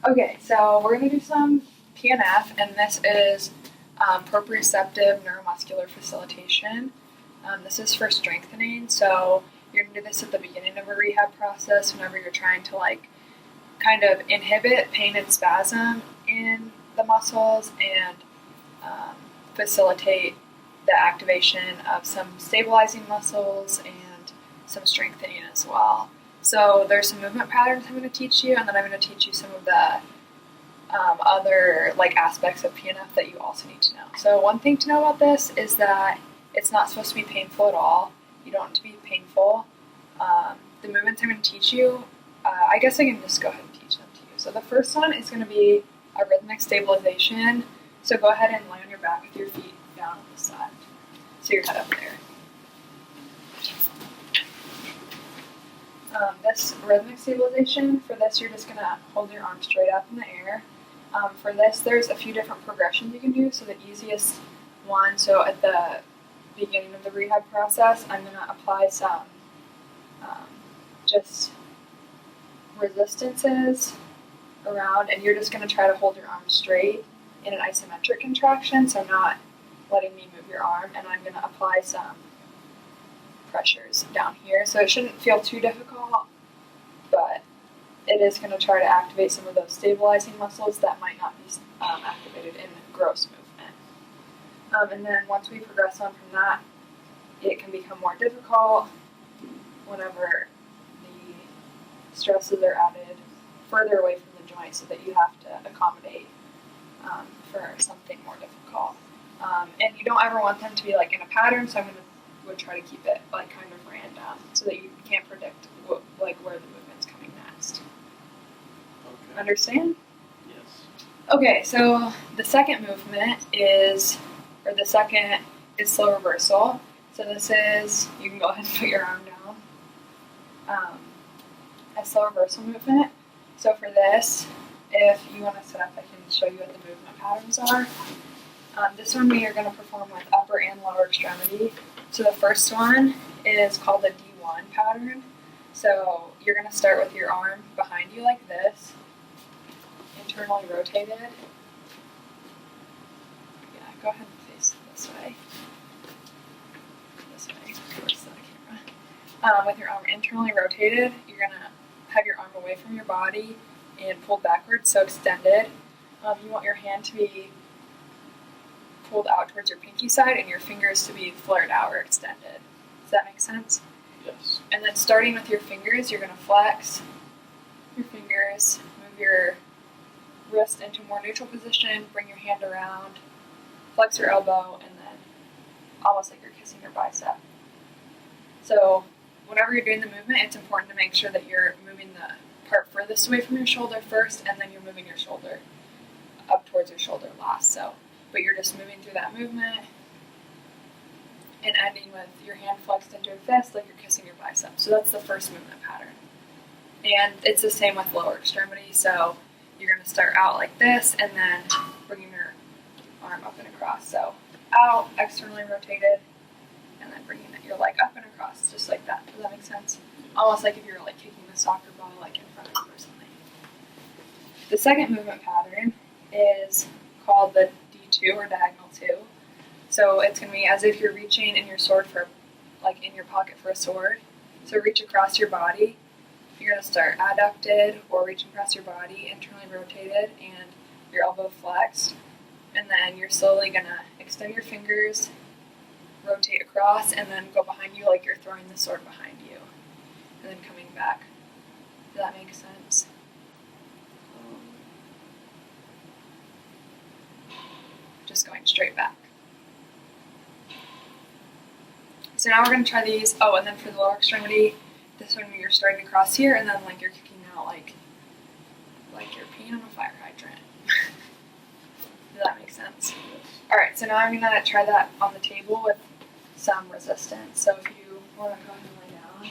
Okay, so we're going to do some PNF, and this is proprioceptive neuromuscular facilitation. This is for strengthening, so you're going to do this at the beginning of a rehab process whenever you're trying to kind of inhibit pain and spasm in the muscles and facilitate the activation of some stabilizing muscles and some strengthening as well. So there's some movement patterns I'm going to teach you, and then I'm going to teach you some of the other aspects of PNF that you also need to know. So one thing to know about this is that it's not supposed to be painful at all. You don't want it to be painful. The movements I'm going to teach you, I guess I can just go ahead and teach them to you. So the first one is going to be a rhythmic stabilization. So go ahead and lay on your back with your feet down on the side. So your head up there. This rhythmic stabilization, for this you're just going to hold your arms straight up in the air. For this, there's a few different progressions you can do. So the easiest one, so at the beginning of the rehab process, I'm going to apply some just resistances around, and you're just going to try to hold your arms straight in an isometric contraction, so not letting me move your arm, and I'm going to apply some pressures down here. So it shouldn't feel too difficult, but it is going to try to activate some of those stabilizing muscles that might not be activated in gross movement. And then once we progress on from that, it can become more difficult whenever the stresses are added further away from the joint so that you have to accommodate for something more difficult. And you don't ever want them to be in a pattern, so would try to keep it kind of random so that you can't predict where the movement's coming next. Okay. Understand? Yes. Okay, so the second movement is slow reversal. So this is, you can go ahead and put your arm down. A slow reversal movement. So for this, if you want to sit up, I can show you what the movement patterns are. This one we are going to perform with upper and lower extremity. So the first one is called the D1 pattern. So you're going to start with your arm behind you like this, internally rotated. Yeah, go ahead and face this way. This way, towards the camera. With your arm internally rotated, you're going to have your arm away from your body and pulled backwards, so extended. You want your hand to be pulled out towards your pinky side and your fingers to be flared out or extended. Does that make sense? Yes. And then starting with your fingers, you're going to flex your fingers, move your wrist into a more neutral position, bring your hand around, flex your elbow, and then almost like you're kissing your bicep. So whenever you're doing the movement, it's important to make sure that you're moving the part furthest away from your shoulder first, and then you're moving your shoulder up towards your shoulder last. But you're just moving through that movement and ending with your hand flexed into a fist like you're kissing your bicep. So that's the first movement pattern. And it's the same with lower extremity. So you're going to start out like this and then bringing your arm up and across. So out, externally rotated, and then bringing your leg up and across, just like that. Does that make sense? Almost like if you're kicking a soccer ball in front of you or something. The second movement pattern is called the D2 or diagonal 2. So it's going to be as if you're reaching in your sword for, in your pocket for a sword. So reach across your body. You're going to start adducted or reaching across your body, internally rotated, and your elbow flexed. And then you're slowly going to extend your fingers, rotate across, and then go behind you like you're throwing the sword behind you. And then coming back. Does that make sense? Just going straight back. So now we're going to try these. Oh, and then for the lower extremity, this one you're starting to cross here, and then you're kicking out like you're peeing on a fire hydrant. Does that make sense? Yes. Alright, so now I'm going to try that on the table with some resistance. So if you want to go ahead and lay down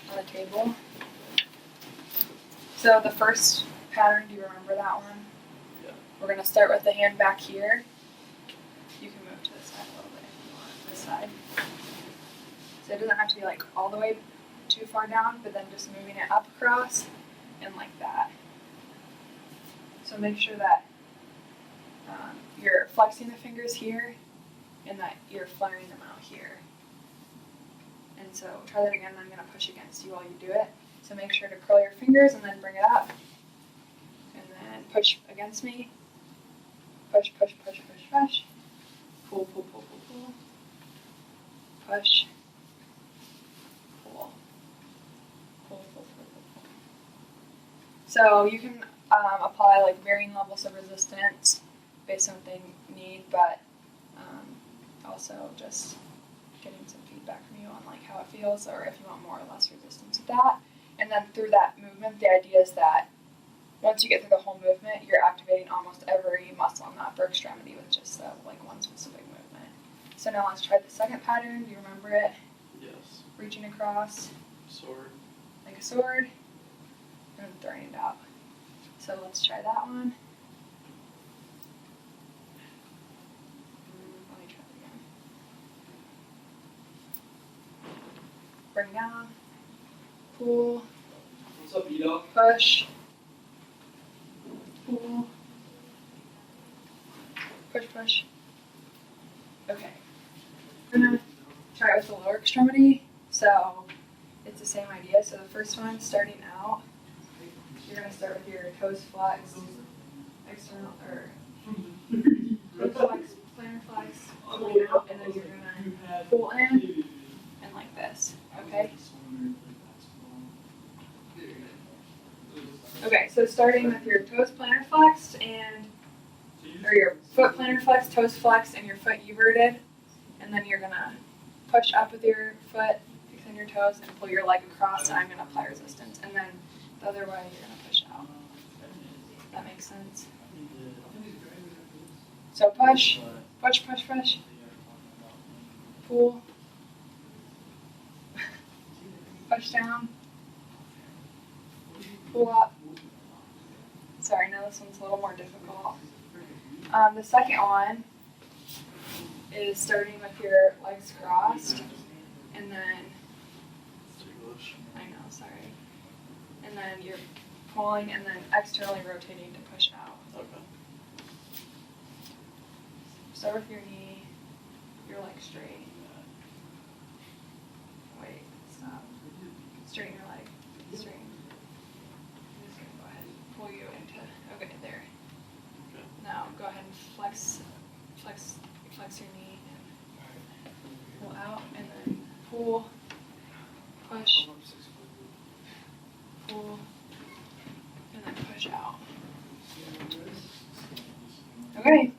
on the table. So the first pattern, do you remember that one? Yeah. We're going to start with the hand back here. You can move to the side a little bit if you want, this side. So it doesn't have to be all the way too far down, but then just moving it up across and like that. So make sure that you're flexing the fingers here and that you're flaring them out here. And so try that again, I'm going to push against you while you do it. So make sure to curl your fingers and then bring it up. And then push against me. Push, push, push, push, push. Pull, pull, pull, pull, pull. Push. Pull. Pull, pull, pull, pull, pull. So you can apply like varying levels of resistance based on what they need, but also just getting some feedback from you on like how it feels, or if you want more or less resistance with that. And then through that movement, the idea is that once you get through the whole movement, you're activating almost every muscle in the upper extremity with just like one specific movement. So now let's try the second pattern. Do you remember it? Yes. Reaching across Sword. like a sword and then throwing it out. So let's try that one. Let me try it again. Bring down, pull, What's up, Ito? push, pull, push, push. Okay. We're gonna try it with the lower extremity. So it's the same idea. So the first one, starting out, you're gonna start with your toes flexed, external or toes flexed, plantar flex, going out, and then you're gonna pull in and like this. Okay. Okay. So starting with your toes plantar flexed or your foot plantar flexed, toes flexed, and your foot everted, and then you're gonna push up with your foot, extend your toes, and pull your leg across. And I'm gonna apply resistance, and then the other way you're gonna push out. That makes sense. So push, push, push, push, pull, push down, pull up. Sorry, now this one's a little more difficult. The second one is starting with your legs crossed, and then, I know, sorry. And then you're pulling and then externally rotating to push out. Okay. Start with your knee, your leg straight. Wait, stop. Straighten your leg. Straighten. I'm just gonna go ahead and pull you into, okay, there. Okay. Now go ahead and flex your knee and pull out, and then pull, push, pull, and then push out. Okay.